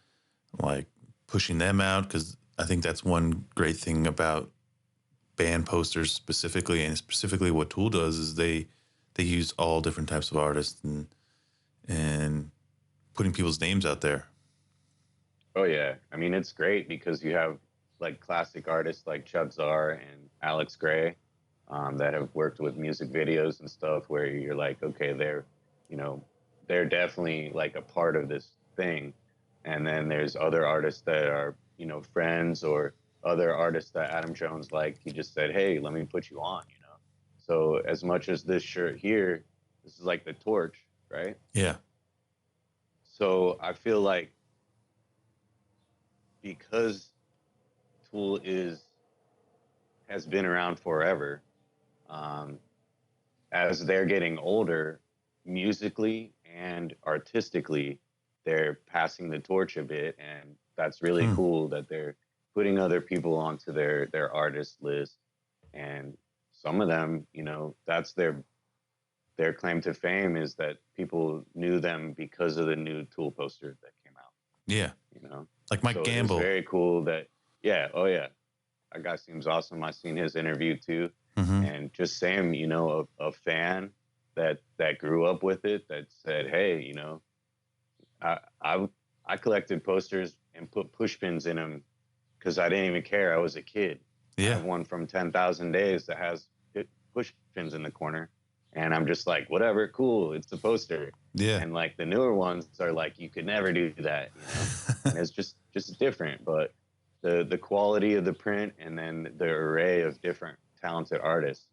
like pushing them out. Cause I think that's one great thing about band posters specifically, and specifically what Tool does is they use all different types of artists and putting people's names out there. Oh yeah, I mean it's great because you have like classic artists like Chud Czar and Alex Gray, that have worked with music videos and stuff where you're like, okay, they're, you know, they're definitely like a part of this thing. And then there's other artists that are, you know, friends, or other artists that Adam Jones liked. He just said, hey, let me put you on, you know? So as much as this shirt here, this is like the torch, right? Yeah. So I feel like because Tool is has been around forever, um, as they're getting older, musically and artistically, they're passing the torch a bit, and that's really Hmm. cool that they're putting other people onto their artist list. And some of them, you know, that's their claim to fame, is that people knew them because of the new Tool poster that came out. Yeah. You know, Like Mike so it was Gamble. very cool that, yeah, oh yeah, that guy seems awesome. I seen his interview too, Mm-hmm. and just Sam, you know, a fan that grew up with it, that said, hey, you know, I I I collected posters and put push pins in them because I didn't even care. I was a kid. I Yeah. have one from 10,000 Days that has push pins in the corner, and I'm just like, whatever, cool, it's a poster. Yeah. And like the newer ones are like, you could never do that, you know, and it's just different. But the quality of the print, and then the array of different talented artists,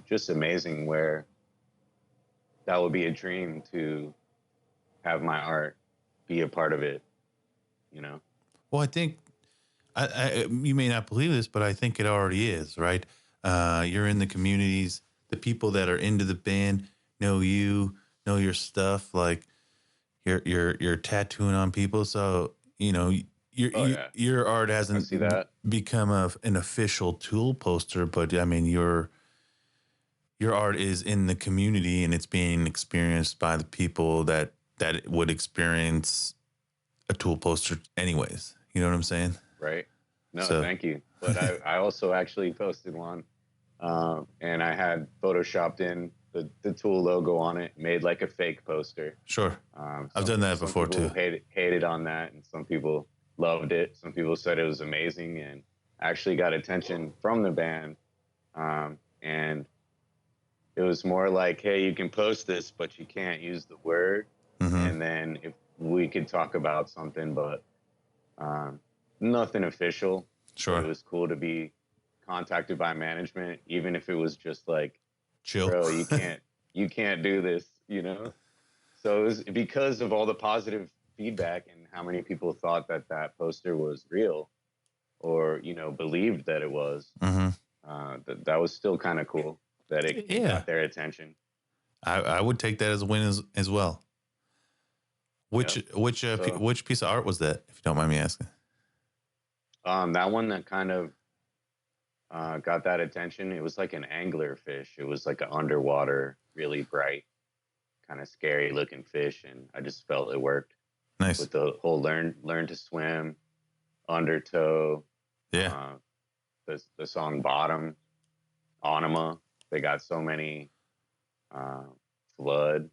just amazing. Where that would be a dream to have my art be a part of it, you know. Well, I think you may not believe this, but I think it already is, right? You're in the communities. The people that are into the band know you, know your stuff. Like you're tattooing on people, so you know Oh yeah, your art I see hasn't that. become an official Tool poster, but I mean your art is in the community and it's being experienced by the people that would experience a Tool poster anyways. You know what I'm saying? Right. No, So thank you. But I also actually posted one, and I had photoshopped in the Tool logo on it, made like a fake poster. sure, I've Some done that some before too. people hated on that, and some people loved it. Some people said it was amazing, and actually got attention from the band. And it was more like, hey, you can post this, but you can't use the word. Mm-hmm. And then if we could talk about something, but nothing official. But it Sure, was cool to be contacted by management, even if it was just like, chill. bro, you can't do this, you know. So it was because of all the positive feedback and how many people thought that that poster was real, or you know, believed that it was. Mm-hmm. That was still kind of cool that it Yeah, got their attention. I would take that as a win as well. Yep. So Which piece of art was that, if you don't mind me asking? that one that kind of got that attention. It was like an angler fish. It was like an underwater, really bright, kind of scary looking fish, and I just felt it worked Nice. with the whole learn to swim, undertow, Yeah. uh, the song Bottom, Anima. They got so many, uh, flood,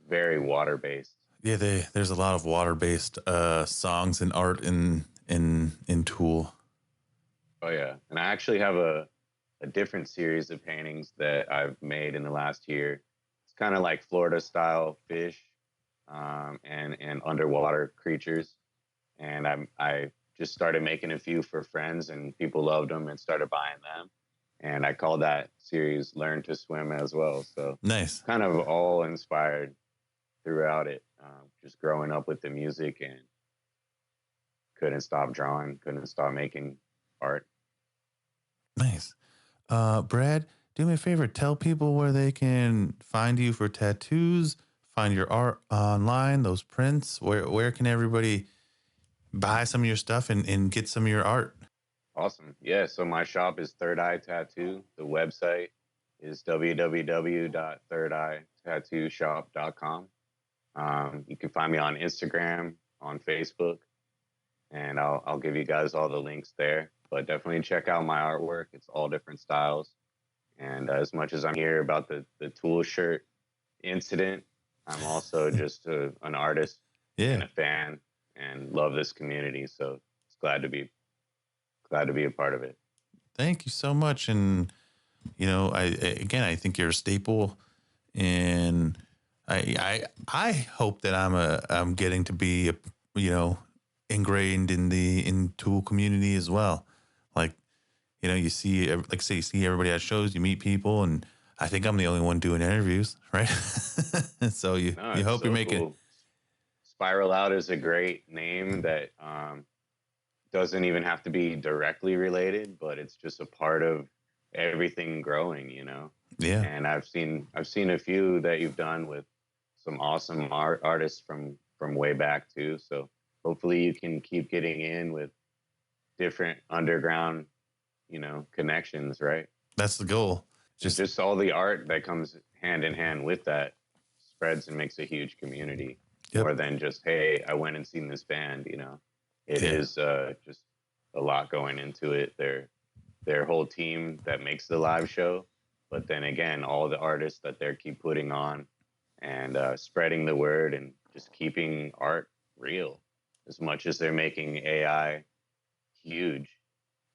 very water based. Yeah, there's a lot of water based songs and art in Tool. Oh yeah, and I actually have a different series of paintings that I've made in the last year. It's kind of like Florida style fish, and underwater creatures. And I just started making a few for friends, and people loved them and started buying them. And I call that series "Learn to Swim" as well. So Nice. kind of all inspired throughout it. Just growing up with the music, and couldn't stop drawing, couldn't stop making art. Nice. Brad, do me a favor. Tell people where they can find you for tattoos, find your art online, those prints. Where can everybody buy some of your stuff and get some of your art? Awesome. Yeah. So my shop is Third Eye Tattoo. The website is www.thirdeyetattooshop.com. You can find me on Instagram, on Facebook, and I'll give you guys all the links there. But definitely check out my artwork. It's all different styles. And as much as I'm here about the Tool shirt incident, I'm also just an artist Yeah. and a fan, and love this community. So it's glad to be a part of it. Thank you so much. And you know, I think you're a staple in I hope that I'm getting to be ingrained in tool community as well. Like, you see, like say, you see everybody at shows, you meet people, and I think I'm the only one doing interviews, right? So No, you it's hope you're so making. cool. Spiral Out is a great name that doesn't even have to be directly related, but it's just a part of everything growing, Yeah, And I've seen a few that you've done with some awesome artists from way back too. So hopefully you can keep getting in with different underground, connections, right? that's the goal. And Just just all the art that comes hand in hand with that spreads and makes a huge community yep, more than just, hey, I went and seen this band. It yeah, is just a lot going into it. Their whole team that makes the live show, but then again, all the artists that they keep putting on and spreading the word and just keeping art real. As much as they're making AI huge,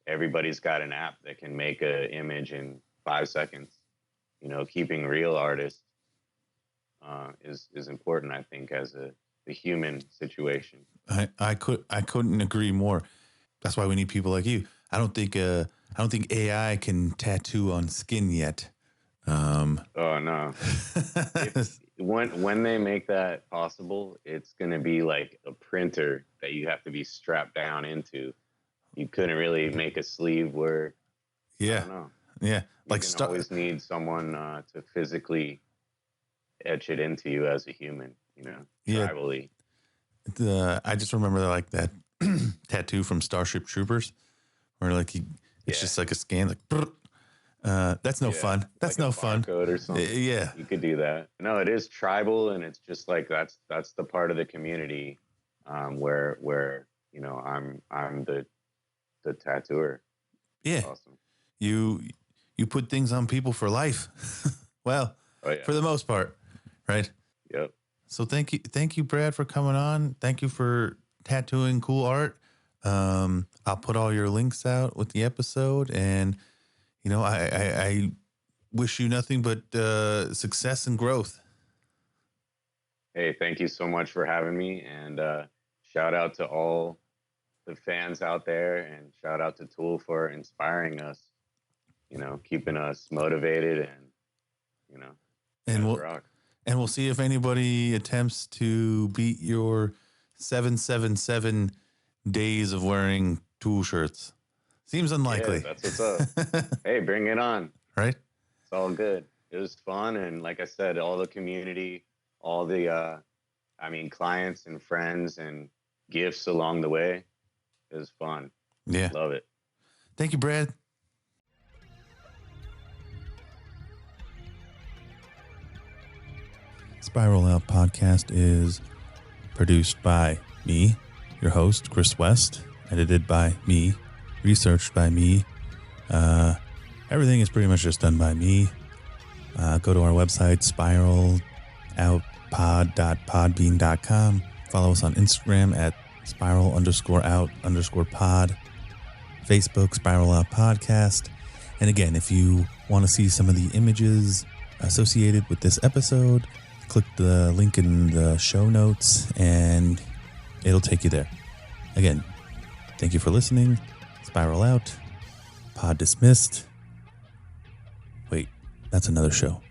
everybody's got an app that can make an image in 5 seconds. Keeping real artists is important, I think, as the human situation. I couldn't agree more. That's why we need people like you. I don't think AI can tattoo on skin yet. Oh no! If when they make that possible, it's gonna be like a printer that you have to be strapped down into. You couldn't really make a sleeve where I Yeah, don't know. yeah, You're like gonna always need someone to physically etch it into you as a human. yeah. Tribally. I just remember like that tattoo from Starship Troopers, where like it's Yeah, just like a scan, like that's no yeah, fun. That's like a no fun. barcode or something. Yeah, You could do that. No, it is tribal, and it's just like that's the part of the community where I'm the tattooer. yeah. Awesome. You you put things on people for life. Well, Oh yeah. for the most part, right? Yep. So thank you, Brad, for coming on. Thank you for tattooing cool art. I'll put all your links out with the episode, and I wish you nothing but success and growth. Hey, thank you so much for having me, and shout out to all the fans out there, and shout out to Tool for inspiring us. Keeping us motivated, and you know, you And guys we'll rock. and we'll see if anybody attempts to beat your 777 days of wearing tool shirts. Seems Yeah, unlikely. that's what's up. Hey, bring it on. Right? It's all good. It was fun, and like I said, all the community, all the clients and friends and gifts along the way. It was fun. Yeah. Love it. Thank you, Brad. Spiral Out Podcast is produced by me, your host, Chris West, edited by me, researched by me. Everything is pretty much just done by me. Go to our website, spiraloutpod.podbean.com. Follow us on Instagram at spiral_out_pod. Facebook, Spiral Out Podcast. And again, if you want to see some of the images associated with this episode, click the link in the show notes and it'll take you there. Again, thank you for listening. Spiral Out. Pod dismissed. Wait, that's another show.